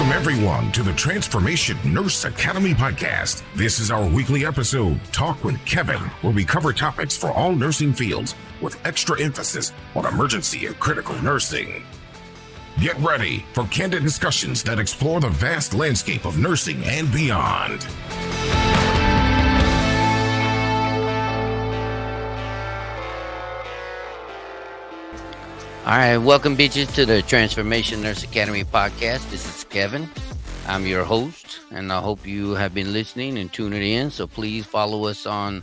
Welcome, everyone, to the Transformation Nurse Academy podcast. This is our weekly episode, Talk with Kevin, where we cover topics for all nursing fields with extra emphasis on emergency and critical nursing. Get ready for candid discussions that explore the vast landscape of nursing and beyond. All right, welcome, bitches, to the Transformation Nurse Academy podcast. This is Kevin. I'm your host, and I hope you have been listening and tuning in. So please follow us on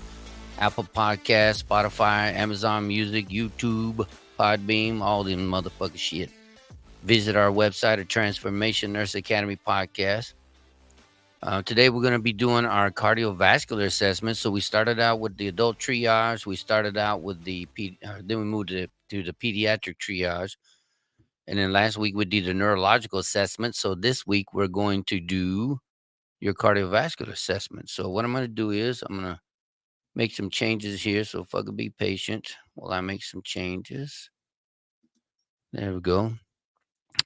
Apple Podcasts, Spotify, Amazon Music, YouTube, Podbeam, all them motherfucking shit. Visit our website at Transformation Nurse Academy Podcast. Today we're going to be doing our cardiovascular assessment. So we started out with the adult triage. We started out with then we moved to the pediatric triage. And then last week we did the neurological assessment. So this week we're going to do your cardiovascular assessment. So what I'm going to do is I'm going to make some changes here. So fucking be patient while I make some changes. There we go.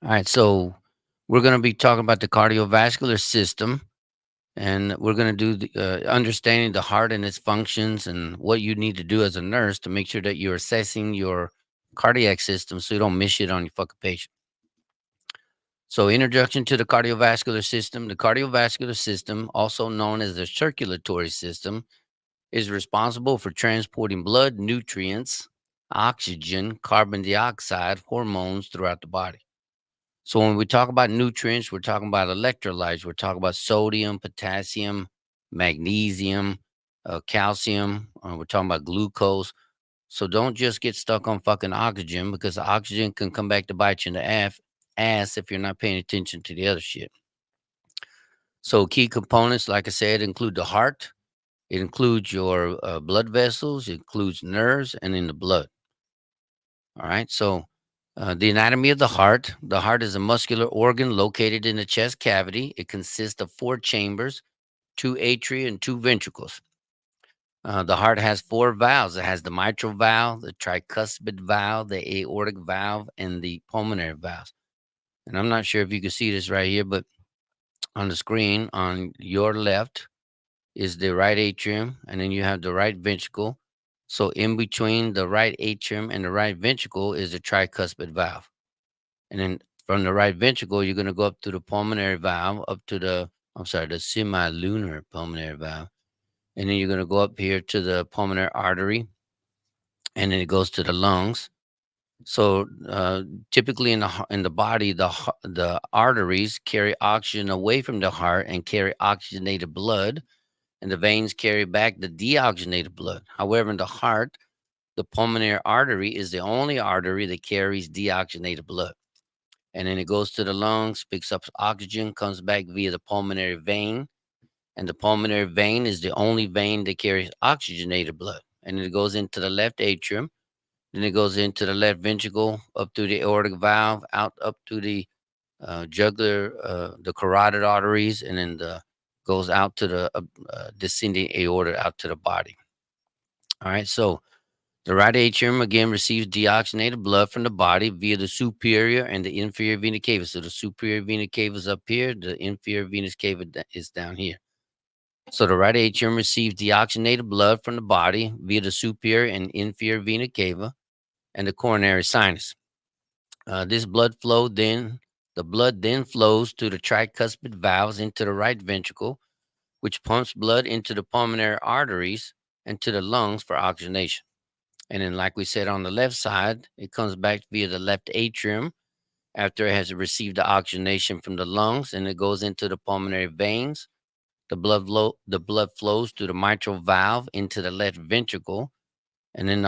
All right. So we're going to be talking about the cardiovascular system. And we're going to do the, understanding the heart and its functions and what you need to do as a nurse to make sure that you're assessing your cardiac system so you don't miss shit on your fucking patient. So introduction to the cardiovascular system. The cardiovascular system, also known as the circulatory system, is responsible for transporting blood, nutrients, oxygen, carbon dioxide, hormones throughout the body. So when we talk about nutrients, we're talking about electrolytes. We're talking about sodium, potassium, magnesium, calcium. We're talking about glucose. So don't just get stuck on fucking oxygen, because the oxygen can come back to bite you in the ass if you're not paying attention to the other shit. So key components, like I said, include the heart. It includes your blood vessels. It includes nerves and in the blood. All right. So the anatomy of the heart. The heart is a muscular organ located in the chest cavity. It consists of 4 chambers, 2 atria, and 2 ventricles. The heart has 4 valves. It has the mitral valve, the tricuspid valve, the aortic valve, and the pulmonary valves. And I'm not sure if you can see this right here, but on the screen on your left is the right atrium, and then you have the right ventricle. So in between the right atrium and the right ventricle is the tricuspid valve. And then from the right ventricle, you're going to go up to the pulmonary valve, up to the semilunar pulmonary valve. And then you're going to go up here to the pulmonary artery, and then it goes to the lungs. So typically in the body, the arteries carry oxygen away from the heart and carry oxygenated blood, and the veins carry back the deoxygenated blood. However, in the heart, the pulmonary artery is the only artery that carries deoxygenated blood. And then it goes to the lungs, picks up oxygen, comes back via the pulmonary vein. And the pulmonary vein is the only vein that carries oxygenated blood. And then it goes into the left atrium. Then it goes into the left ventricle, up through the aortic valve, out up to the jugular, the carotid arteries, and then goes out to the descending aorta, out to the body. All right, so the right atrium, again, receives deoxygenated blood from the body via the superior and the inferior vena cava. So the superior vena cava is up here. The inferior venous cava is down here. So the right atrium receives deoxygenated blood from the body via the superior and inferior vena cava and the coronary sinus. The blood then flows to the tricuspid valves into the right ventricle, which pumps blood into the pulmonary arteries and to the lungs for oxygenation. And then, like we said, on the left side, it comes back via the left atrium after it has received the oxygenation from the lungs, and it goes into the pulmonary veins. The blood flows through the mitral valve into the left ventricle, and then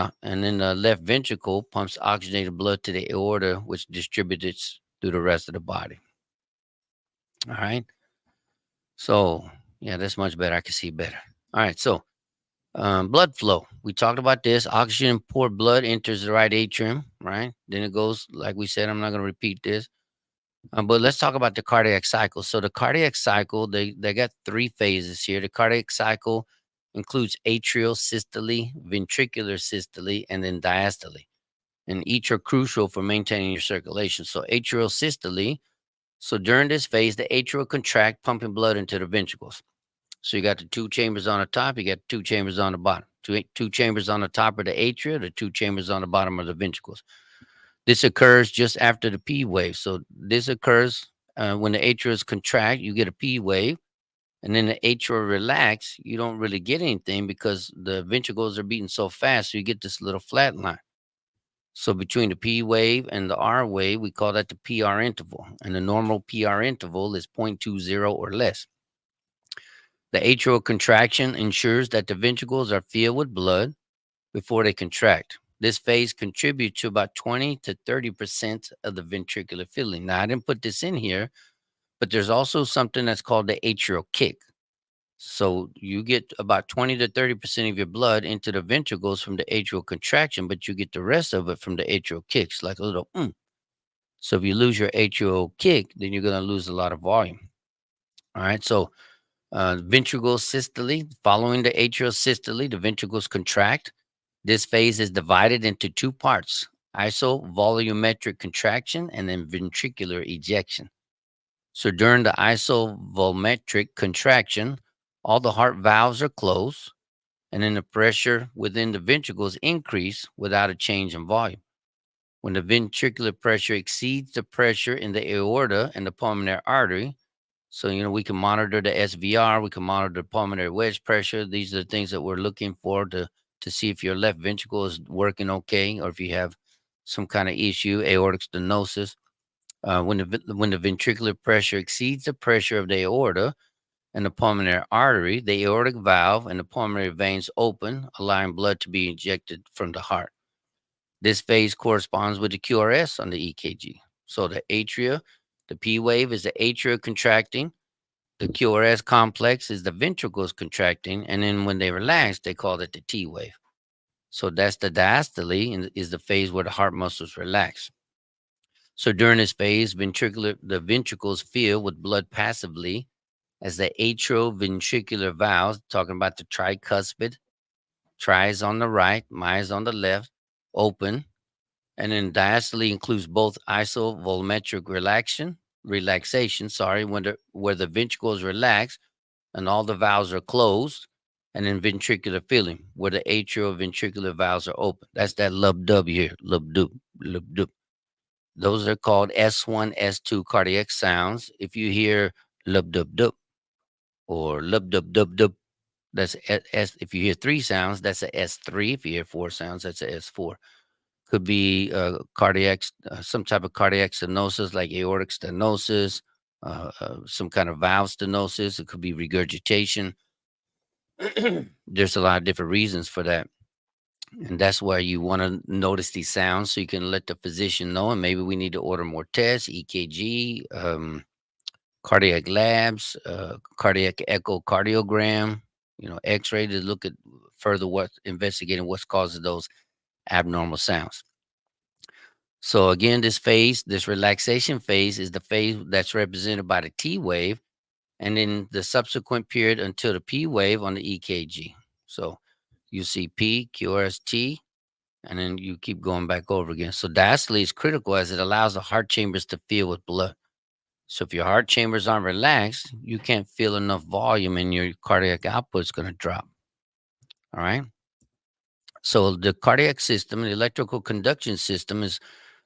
the left ventricle pumps oxygenated blood to the aorta, which distributes it through the rest of the body. All right. So yeah, that's much better. I can see better. All right. So blood flow. We talked about this. Oxygen poor blood enters the right atrium, right? Then it goes, like we said, I'm not going to repeat this. But let's talk about the cardiac cycle. So the cardiac cycle, they got 3 phases here. The cardiac cycle includes atrial systole, ventricular systole, and then diastole. And each are crucial for maintaining your circulation. So atrial systole So during this phase, the atria will contract, pumping blood into the ventricles. So you got the two chambers on the top, you got two chambers on the bottom. Two chambers on the top of the atria, the two chambers on the bottom of the ventricles. This occurs just after the P wave. So this occurs when the atrias contract, you get a P wave, and then the atria relax, you don't really get anything because the ventricles are beating so fast, so you get this little flat line. So between the P wave and the R wave, we call that the PR interval, and the normal PR interval is 0.20 or less. The atrial contraction ensures that the ventricles are filled with blood before they contract. This phase contributes to about 20 to 30% of the ventricular filling. Now, I didn't put this in here, but there's also something that's called the atrial kick. So you get about 20 to 30% of your blood into the ventricles from the atrial contraction, but you get the rest of it from the atrial kicks, like a little So if you lose your atrial kick, then you're going to lose a lot of volume. All right. So ventricle systole, following the atrial systole, the ventricles contract. This phase is divided into two parts: isovolumetric contraction and then ventricular ejection. So during the isovolumetric contraction, all the heart valves are closed, and then the pressure within the ventricles increase without a change in volume. When the ventricular pressure exceeds the pressure in the aorta and the pulmonary artery, so we can monitor the SVR, we can monitor the pulmonary wedge pressure. These are the things that we're looking for to see if your left ventricle is working okay, or if you have some kind of issue, aortic stenosis. When the ventricular pressure exceeds the pressure of the aorta and the pulmonary artery, the aortic valve and the pulmonary veins open, allowing blood to be injected from the heart. This phase corresponds with the QRS on the EKG. So the atria, the P wave is the atria contracting. The QRS complex is the ventricles contracting, and then when they relax, they call it the T wave. So that's the diastole, and is the phase where the heart muscles relax. So during this phase, the ventricles fill with blood passively as the atrioventricular valves, talking about the tricuspid, tri is on the right, mi is on the left, open, and then diastole includes both isovolumetric relaxation, where the ventricles relax and all the valves are closed, and then ventricular filling, where the atrioventricular valves are open. That's that lub-dub here, lub-dub, lub-dub. Those are called S1, S2 cardiac sounds. If you hear lub-dub-dub or lub-dub-dub-dub, that's S. If you hear three sounds, that's a S3. If you hear four sounds, that's a S4. Could be cardiac, some type of cardiac stenosis like aortic stenosis, some kind of valve stenosis. It could be regurgitation. There's a lot of different reasons for that. And that's why you want to notice these sounds so you can let the physician know. And maybe we need to order more tests, EKG, cardiac labs, cardiac echocardiogram, X-ray to look at further investigating what's causing those abnormal sounds. So again, this relaxation phase is the phase that's represented by the T wave, and then the subsequent period until the P wave on the EKG. So you see P, QRST, and then you keep going back over again. So diastole is critical as it allows the heart chambers to fill with blood. So if your heart chambers aren't relaxed, you can't feel enough volume and your cardiac output is going to drop. All right. So the cardiac system, the electrical conduction system, is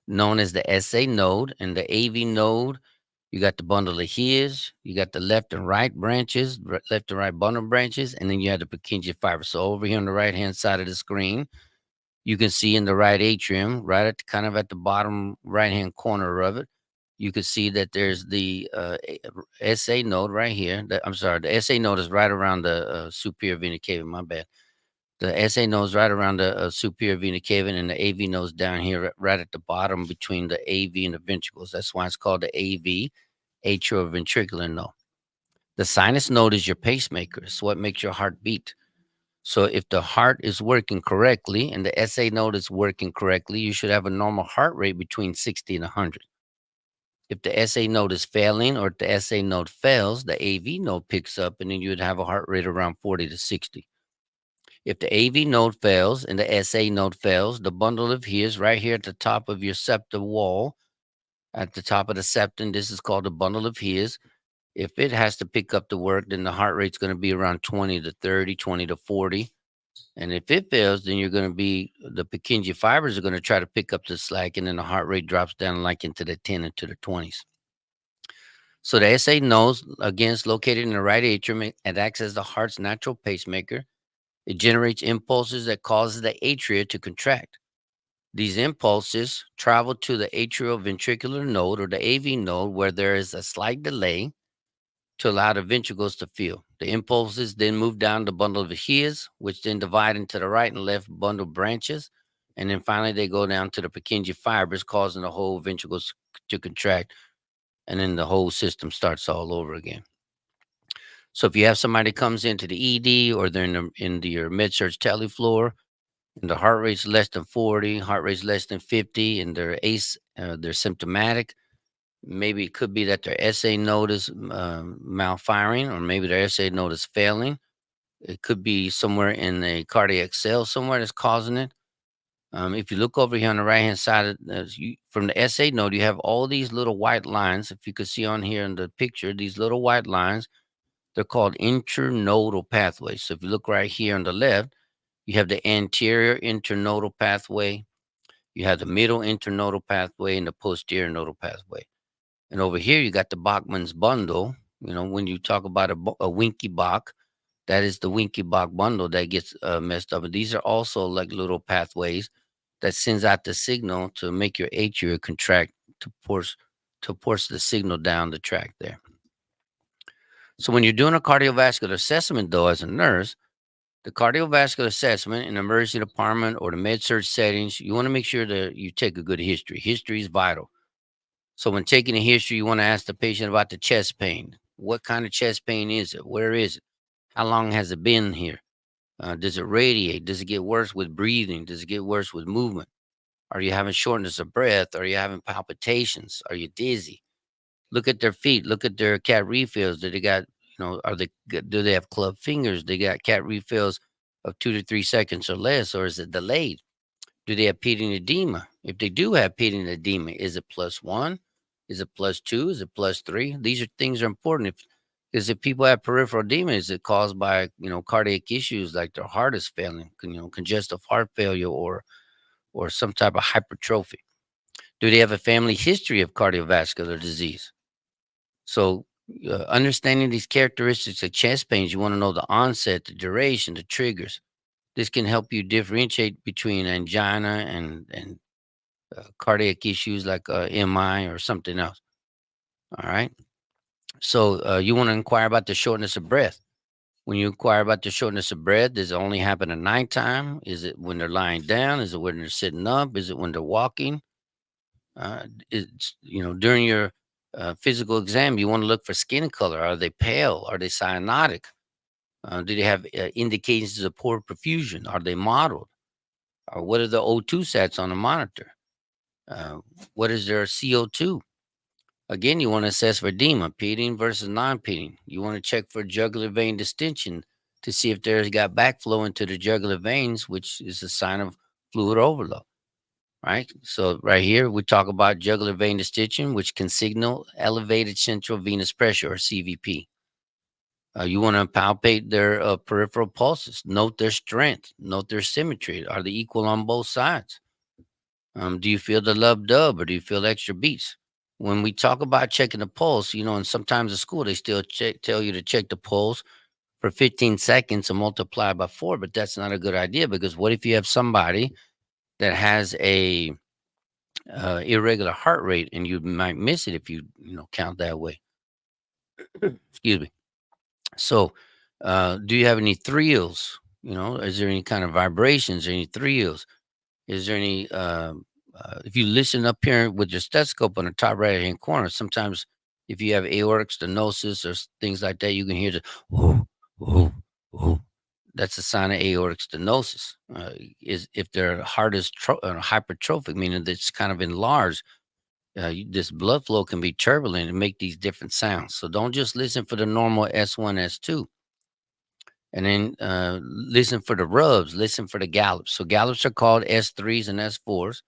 known as the SA node, and the AV node. You got the bundle of His, you got the left and right branches, left and right bundle branches, and then you have the Purkinje fiber. So over here on the right hand side of the screen, you can see in the right atrium, right at kind of at the bottom right hand corner of it, you can see that there's the SA node right here. The SA node is right around the superior vena cava. My bad. The SA node is right around the superior vena cava, and the AV node is down here, right at the bottom between the AV and the ventricles. That's why it's called the AV, atrioventricular node. The sinus node is your pacemaker. It's what makes your heart beat. So if the heart is working correctly and the SA node is working correctly, you should have a normal heart rate between 60 and 100. If the SA node is failing, or if the SA node fails, the AV node picks up, and then you would have a heart rate around 40 to 60. If the AV node fails and the SA node fails, the bundle of His right here at the top of your septal wall At the top of the septum, this is called the bundle of his. If it has to pick up the work, then the heart rate's going to be around 20 to 30, 20 to 40. And if it fails, then you're going to be the Purkinje fibers are going to try to pick up the slack, and then the heart rate drops down like into the 10 into the 20s. So the SA node, again, is located in the right atrium. It acts as the heart's natural pacemaker. It generates impulses that causes the atria to contract. These impulses travel to the atrioventricular node or the AV node, where there is a slight delay to allow the ventricles to fill. The impulses then move down the bundle of his, which then divide into the right and left bundle branches. And then finally, they go down to the Purkinje fibers, causing the whole ventricles to contract. And then the whole system starts all over again. So if you have somebody comes into the ED or they're in your med-surg tele floor, and the heart rate's less than 40, heart rate's less than 50, and they're symptomatic, maybe it could be that their SA node is malfiring, or maybe their SA node is failing. It could be somewhere in the cardiac cell somewhere that's causing it. If you look over here on the right hand side, from the SA node, you have all these little white lines. If you could see on here in the picture, these little white lines, they're called internodal pathways. So if you look right here on the left, you have the anterior internodal pathway, you have the middle internodal pathway, and the posterior nodal pathway. And over here, you got the Bachman's bundle. You know, when you talk about a Winky Bach, that is the Winky Bach bundle that gets messed up. But these are also like little pathways that sends out the signal to make your atria contract to force the signal down the track there. So when you're doing a cardiovascular assessment, though, as a nurse, the cardiovascular assessment in the emergency department or the med-surg settings, you want to make sure that you take a good history. History is vital. So when taking a history, you want to ask the patient about the chest pain. What kind of chest pain is it? Where is it? How long has it been here? Does it radiate? Does it get worse with breathing? Does it get worse with movement? Are you having shortness of breath? Are you having palpitations? Are you dizzy? Look at their feet. Look at their cat refills. Do they got, do they have club fingers? They got cat refills of 2 to 3 seconds or less, or is it delayed? Do they have pedal edema? If they do have pedal edema, is it +1? Is it +2? Is it +3? These things are important. Because if people have peripheral edema, is it caused by cardiac issues like their heart is failing, congestive heart failure, or some type of hypertrophy? Do they have a family history of cardiovascular disease? So, understanding these characteristics of chest pains, you want to know the onset, the duration, the triggers. This can help you differentiate between angina and cardiac issues like MI or something else. All right. So you want to inquire about the shortness of breath. When you inquire about the shortness of breath, does it only happen at nighttime? Is it when they're lying down? Is it when they're sitting up? Is it when they're walking? It's during your physical exam, you want to look for skin color. Are they pale? Are they cyanotic? Do they have indications of poor perfusion? Are they mottled? Or what are the O2 sats on the monitor? What is their CO2? Again, you want to assess for edema, peding versus non-peding. You want to check for jugular vein distension to see if there's got backflow into the jugular veins, which is a sign of fluid overload. Right. So right here, we talk about jugular vein distension, which can signal elevated central venous pressure or CVP. You want to palpate their peripheral pulses, note their strength, note their symmetry. Are they equal on both sides? Do you feel the lub dub or do you feel extra beats? When we talk about checking the pulse, and sometimes at school they still tell you to check the pulse for 15 seconds and multiply by 4, but that's not a good idea, because what if you have somebody that has a irregular heart rate and you might miss it if you count that way. Excuse me. So, do you have any thrills? Is there any kind of vibrations or any thrills? Is there any if you listen up here with your stethoscope on the top right hand corner, sometimes if you have aortic stenosis or things like that, you can hear the whoo, whoo, whoo. That's a sign of aortic stenosis. Is if their heart is hypertrophic, meaning that it's kind of enlarged, this blood flow can be turbulent and make these different sounds. So don't just listen for the normal S1, S2. And then listen for the rubs, listen for the gallops. So gallops are called S3s and S4s.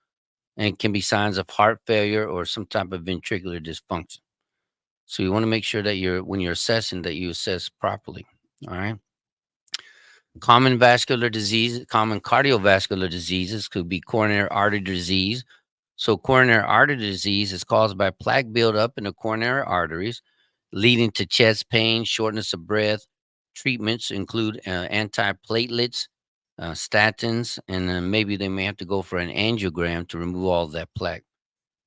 and can be signs of heart failure or some type of ventricular dysfunction. So you want to make sure that when you're assessing, that you assess properly. All right. Common vascular disease, common cardiovascular diseases could be coronary artery disease. So coronary artery disease is caused by plaque buildup in the coronary arteries, leading to chest pain, shortness of breath. Treatments include antiplatelets, statins, and then maybe they may have to go for an angiogram to remove all of that plaque.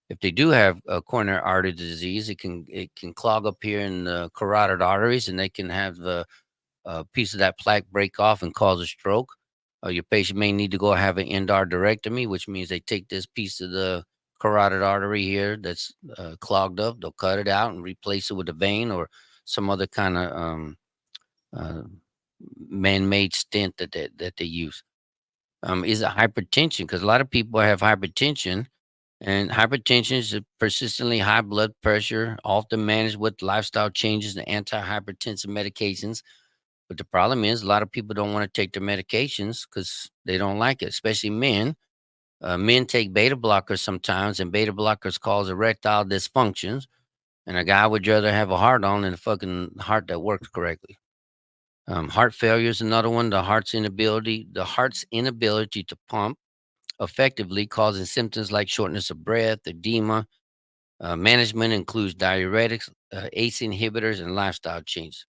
If they do have a coronary artery disease, it can clog up here in the carotid arteries, and they can have the piece of that plaque break off and cause a stroke. Your patient may need to go have an endarterectomy, which means they take this piece of the carotid artery here that's clogged up. They'll cut it out and replace it with a vein or some other kind of uh, man-made stent that they use. Is it hypertension? Because a lot of people have hypertension, and hypertension is a persistently high blood pressure, often managed with lifestyle changes and antihypertensive medications. But the problem is, a lot of people don't want to take their medications because they don't like it, especially men. Men take beta blockers sometimes, and beta blockers cause erectile dysfunctions. And a guy would rather have a heart on than a fucking heart that works correctly. Heart failure is another one. The heart's inability to pump effectively, causing symptoms like shortness of breath, edema. Management includes diuretics, ACE inhibitors, and lifestyle changes.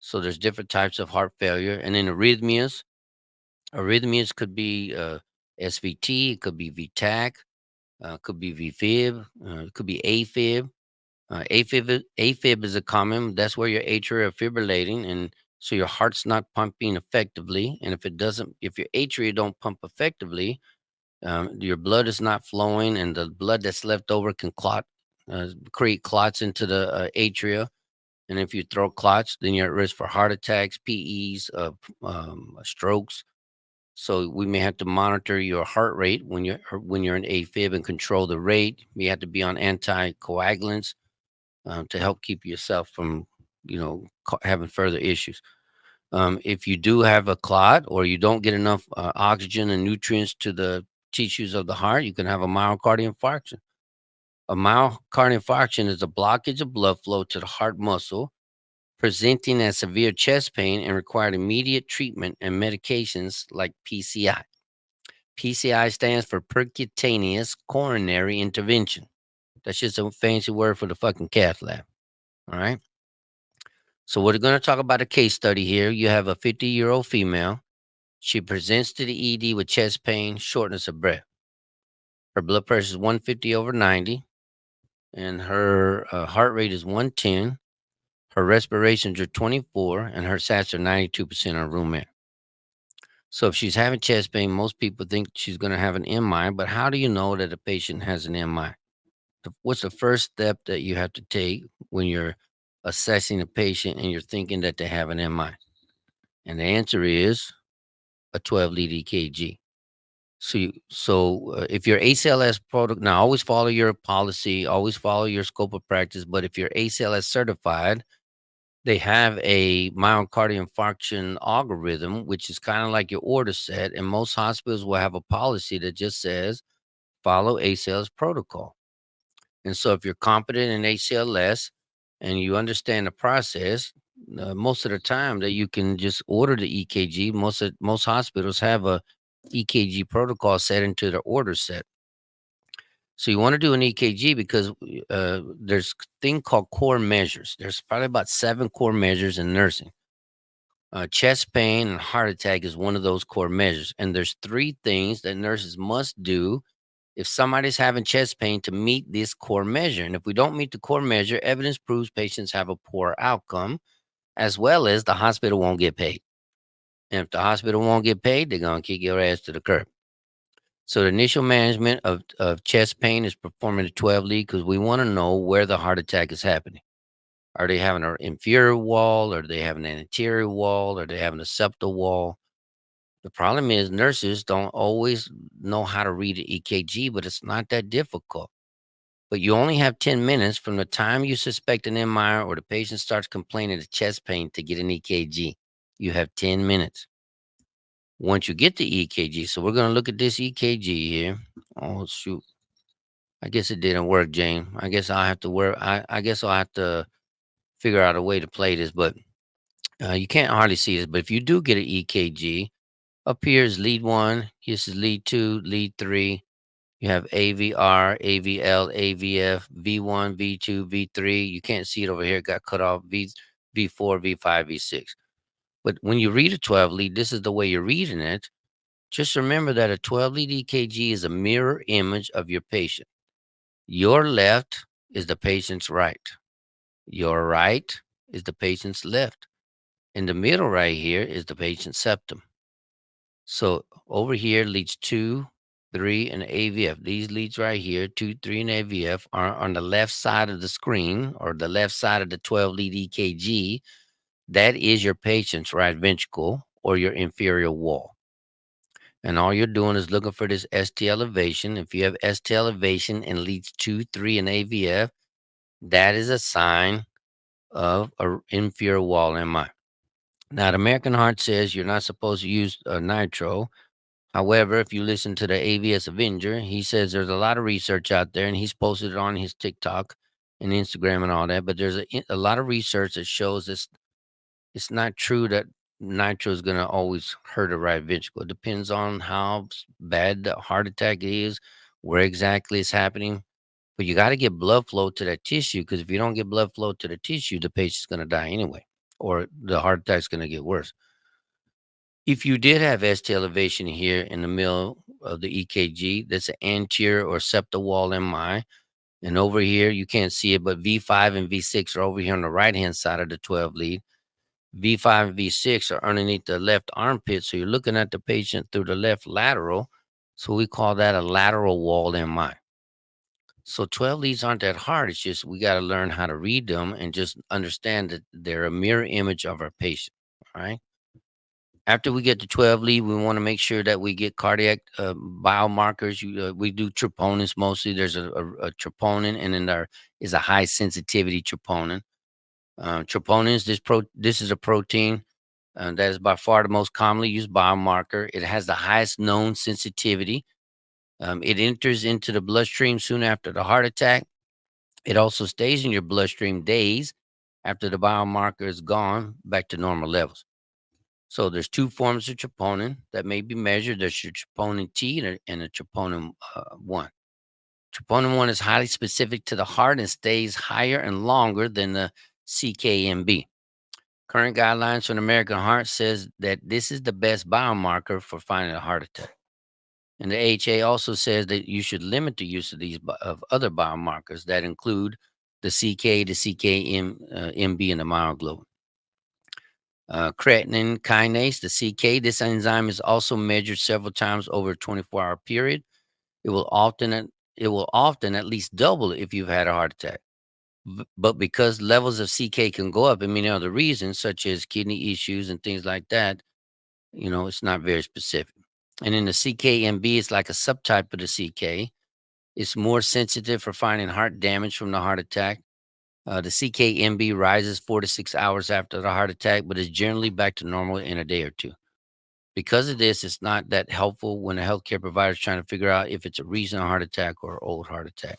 So there's different types of heart failure, and then arrhythmias. Arrhythmias could be SVT, it could be VTAC, could be VFib, it could be AFib. AFib is a common. That's where your atria are fibrillating, and so your heart's not pumping effectively. And if your atria don't pump effectively, your blood is not flowing, and the blood that's left over can create clots into the atria. And if you throw clots, then you're at risk for heart attacks, PEs, strokes. So we may have to monitor your heart rate when you're in AFib and control the rate. You have to be on anticoagulants to help keep yourself from, having further issues. If you do have a clot or you don't get enough oxygen and nutrients to the tissues of the heart, you can have a myocardial infarction. A myocardial infarction is a blockage of blood flow to the heart muscle, presenting as severe chest pain and required immediate treatment and medications like PCI. PCI stands for percutaneous coronary intervention. That's just a fancy word for the fucking cath lab. All right. So we're going to talk about a case study here. You have a 50-year-old female. She presents to the ED with chest pain, shortness of breath. Her blood pressure is 150 over 90, and her heart rate is 110. Her respirations are 24, and her sats are 92% on room air. So if she's having chest pain, most people think she's going to have an MI, but how do you know that a patient has an MI? What's the first step that you have to take when you're assessing a patient and you're thinking that they have an MI? And the answer is a 12-lead EKG. So if your ACLS protocol, now always follow your policy, always follow your scope of practice. But if you're ACLS certified, they have a myocardial infarction algorithm, which is kind of like your order set. And most hospitals will have a policy that just says follow ACLS protocol. And so if you're competent in ACLS and you understand the process, most of the time that you can just order the EKG. Most hospitals have a EKG protocol set into their order set. So you want to do an EKG because there's a thing called core measures. There's probably about 7 core measures in nursing. Chest pain and heart attack is one of those core measures. And there's 3 things that nurses must do if somebody's having chest pain to meet this core measure. And if we don't meet the core measure, evidence proves patients have a poor outcome, as well as the hospital won't get paid. And if the hospital won't get paid, they're going to kick your ass to the curb. So the initial management of chest pain is performing a 12 lead because we want to know where the heart attack is happening. Are they having an inferior wall? Are they having an anterior wall? Are they having a septal wall? The problem is nurses don't always know how to read an EKG, but it's not that difficult. But you only have 10 minutes from the time you suspect an MI or the patient starts complaining of chest pain to get an EKG. You have 10 minutes. Once you get the EKG, so we're going to look at this EKG here. Oh shoot. I guess it didn't work, Jane. I guess I'll have to I guess I'll have to figure out a way to play this, but you can't hardly see this. But if you do get an EKG, up here is lead one, this is lead two, lead three. You have AVR, AVL, AVF, V1, V2, V3. You can't see it over here. It got cut off. V4, V5, V6. But when you read a 12 lead, this is the way you're reading it. Just remember that a 12 lead EKG is a mirror image of your patient. Your left is the patient's right. Your right is the patient's left. In the middle right here is the patient's septum. So over here, leads 2, 3, and AVF. These leads right here, 2, 3, and AVF, are on the left side of the screen or the left side of the 12 lead EKG. That is your patient's right ventricle or your inferior wall. And all you're doing is looking for this ST elevation. If you have ST elevation and leads 2, 3, and AVF, that is a sign of an inferior wall MI. Now, the American Heart says you're not supposed to use nitro. However, if you listen to the AVS Avenger, he says there's a lot of research out there, and he's posted it on his TikTok and Instagram and all that. But there's a lot of research that shows this. It's not true that nitro is going to always hurt a right ventricle. It depends on how bad the heart attack is, where exactly it's happening. But you got to get blood flow to that tissue, because if you don't get blood flow to the tissue, the patient's going to die anyway, or the heart attack's going to get worse. If you did have ST elevation here in the middle of the EKG, that's an anterior or septal wall MI. And over here, you can't see it, but V5 and V6 are over here on the right-hand side of the 12 lead. V5 and V6 are underneath the left armpit, so you're looking at the patient through the left lateral. So we call that a lateral wall MI. So 12 leads aren't that hard. It's just we got to learn how to read them and just understand that they're a mirror image of our patient. All right. After we get to 12 lead, we want to make sure that we get cardiac biomarkers. We do troponins mostly. There's a troponin, and then there is a high sensitivity troponin. Troponins, this is a protein that is by far the most commonly used biomarker. It has the highest known sensitivity. It enters into the bloodstream soon after the heart attack. It also stays in your bloodstream days after the biomarker is gone back to normal levels. So there's two forms of troponin that may be measured. There's your troponin T and a troponin 1. Troponin 1 is highly specific to the heart and stays higher and longer than the CKMB. Current guidelines from the American Heart says that this is the best biomarker for finding a heart attack. And the AHA also says that you should limit the use of these of other biomarkers that include the CK, the CKMB, and the myoglobin. Creatinine kinase, the CK, this enzyme is also measured several times over a 24-hour period. It will often at least double if you've had a heart attack. But because levels of CK can go up, and many other reasons, such as kidney issues and things like that, it's not very specific. And in the CKMB, it's like a subtype of the CK. It's more sensitive for finding heart damage from the heart attack. The CKMB rises 4 to 6 hours after the heart attack, but is generally back to normal in a day or two. Because of this, it's not that helpful when a healthcare provider is trying to figure out if it's a recent heart attack or old heart attack.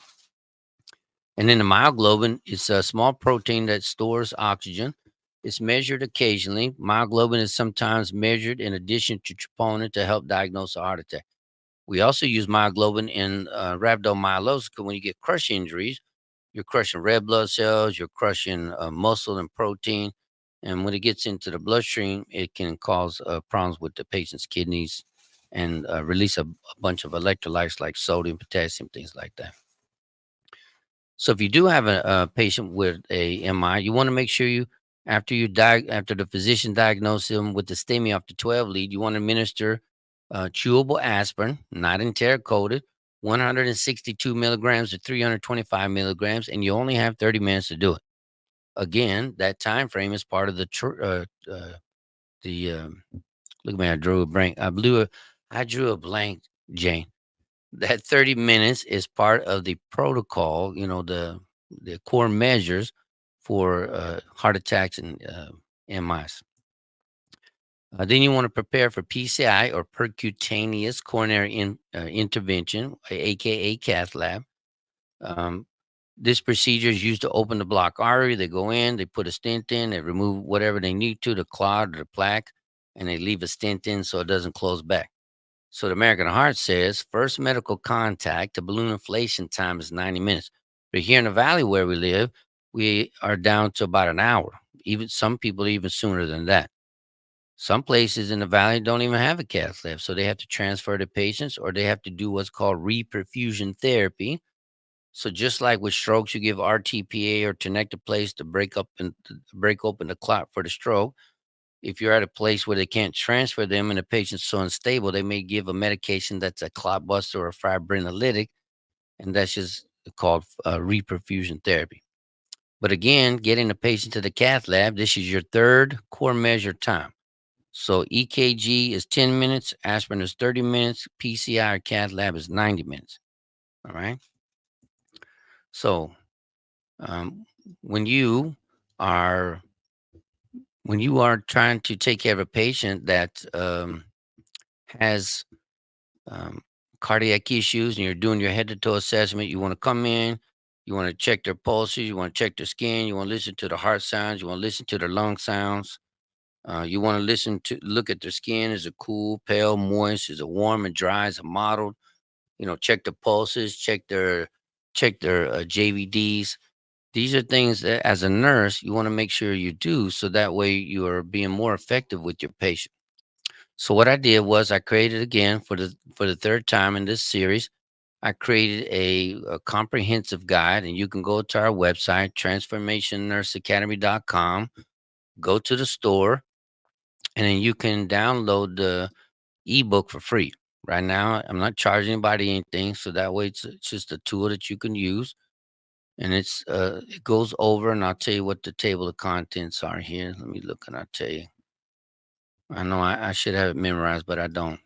And then the myoglobin is a small protein that stores oxygen. It's measured occasionally. Myoglobin is sometimes measured in addition to troponin to help diagnose a heart attack. We also use myoglobin in rhabdomyolysis, because when you get crush injuries, you're crushing red blood cells, you're crushing muscle and protein. And when it gets into the bloodstream, it can cause problems with the patient's kidneys and release a bunch of electrolytes like sodium, potassium, things like that. So if you do have a patient with a MI, you want to make sure after the physician diagnoses him with the STEMI off the 12 lead, you want to administer chewable aspirin, not enteric-coated, 162 milligrams to 325 milligrams, and you only have 30 minutes to do it. Again, that time frame is part of the look at me, I drew a blank. I drew a blank, Jane. That 30 minutes is part of the protocol, the core measures for heart attacks and MIs. Then you want to prepare for PCI or percutaneous coronary intervention, aka cath lab. Um, this procedure is used to open the block artery. They go in, they put a stent in, they remove whatever they need to, the clot or the plaque, and they leave a stent in so it doesn't close back. So the American Heart says first medical contact to balloon inflation time is 90 minutes. But here in the valley where we live, we are down to about an hour. Even some people even sooner than that. Some places in the valley don't even have a cath lab, so they have to transfer the patients or they have to do what's called reperfusion therapy. So just like with strokes, you give RTPA or tenecteplase to break open the clot for the stroke. If you're at a place where they can't transfer them and the patient's so unstable, they may give a medication that's a clot buster or a fibrinolytic, and that's just called reperfusion therapy. But again, getting the patient to the cath lab, this is your third core measure time. So EKG is 10 minutes, aspirin is 30 minutes, PCI or cath lab is 90 minutes. All right. So um, when you are trying to take care of a patient that has um, cardiac issues and you're doing your head to toe assessment, you want to come in, you want to check their pulses, you want to check their skin, you want to listen to the heart sounds, you want to listen to their lung sounds. You want to look at their skin. Is it cool, pale, moist? Is it warm and dry? Is it mottled? Check the pulses, check their JVDs. These are things that, as a nurse, you want to make sure you do, so that way you are being more effective with your patient. So what I did was I created again for the third time in this series. I created a comprehensive guide, and you can go to our website, transformationnurseacademy.com. Go to the store, and then you can download the ebook for free. Right now, I'm not charging anybody anything, so that way it's just a tool that you can use, and it goes over, and I'll tell you what the table of contents are here. Let me look, and I'll tell you. I know I should have it memorized, but I don't.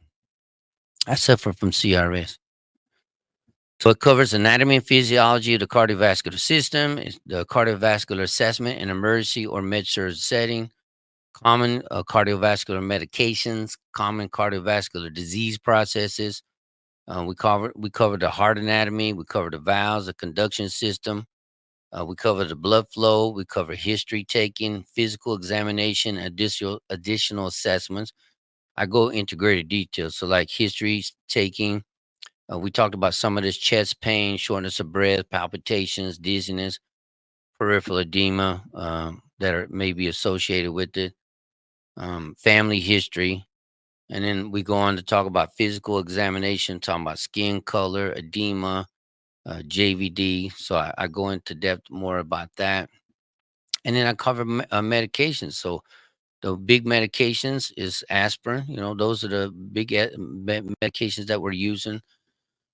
I suffer from CRS. So it covers anatomy and physiology of the cardiovascular system, the cardiovascular assessment in emergency or med-surg setting, common cardiovascular medications, common cardiovascular disease processes. We cover the heart anatomy. We cover the valves, the conduction system. We cover the blood flow. We cover history taking, physical examination, additional assessments. I go into greater detail. So like history taking. We talked about some of this: chest pain, shortness of breath, palpitations, dizziness, peripheral edema that are maybe associated with it, family history. And then we go on to talk about physical examination, talking about skin color, edema, JVD. So I go into depth more about that. And then I cover medications. So the big medications is aspirin. Those are the big medications that we're using.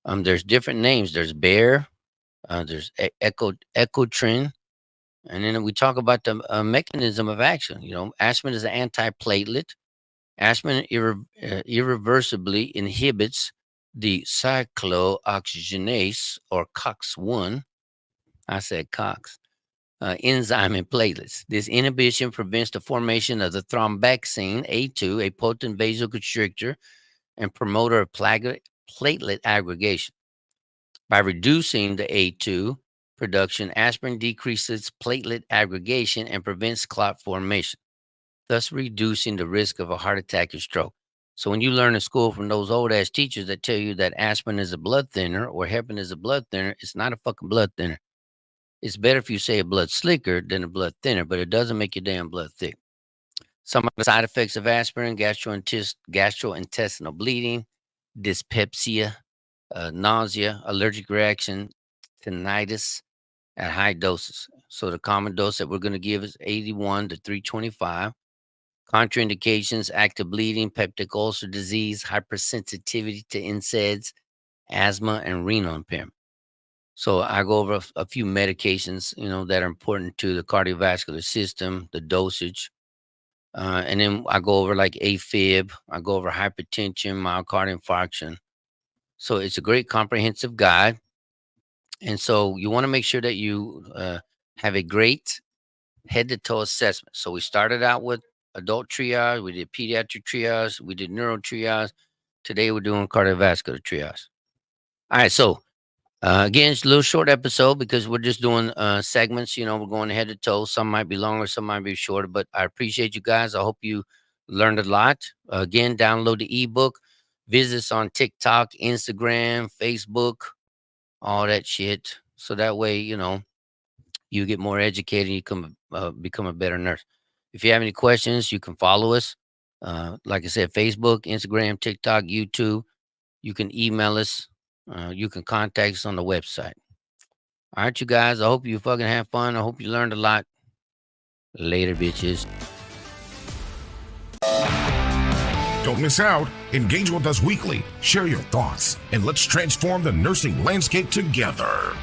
There's different names. There's Bear, there's Ecotrin, and then we talk about the mechanism of action. Aspirin is an antiplatelet. Aspirin irreversibly inhibits the cyclooxygenase or COX-1. I said COX. Enzyme in platelets. This inhibition prevents the formation of the thromboxane A2, a potent vasoconstrictor and promoter of platelet aggregation. By reducing the A2 production, aspirin decreases platelet aggregation and prevents clot formation, thus reducing the risk of a heart attack and stroke. So when you learn in school from those old ass teachers that tell you that aspirin is a blood thinner or heparin is a blood thinner, it's not a fucking blood thinner. It's better if you say a blood slicker than a blood thinner, but it doesn't make your damn blood thick. Some of the side effects of aspirin: gastrointestinal bleeding, dyspepsia, nausea, allergic reaction, tinnitus at high doses. So the common dose that we're going to give is 81 to 325. Contraindications: active bleeding, peptic ulcer disease, hypersensitivity to NSAIDs, asthma, and renal impairment. So I go over a few medications, that are important to the cardiovascular system, the dosage, and then I go over like AFib. I go over hypertension, myocardial infarction. So it's a great comprehensive guide. And so you want to make sure that you have a great head to toe assessment. So we started out with adult triage, we did pediatric triage, we did neuro triage. Today we're doing cardiovascular triage. All right, so again, it's a little short episode because we're just doing segments. You know, we're going head to toe. Some might be longer, some might be shorter, but I appreciate you guys. I hope you learned a lot. Again, download the ebook. Visit us on TikTok, Instagram, Facebook, all that shit. So that way, you know, you get more educated and you can become a better nurse. If you have any questions, you can follow us. Like I said, Facebook, Instagram, TikTok, YouTube. You can email us. You can contact us on the website. All right, you guys. I hope you fucking have fun. I hope you learned a lot. Later, bitches. Don't miss out. Engage with us weekly. Share your thoughts, and let's transform the nursing landscape together.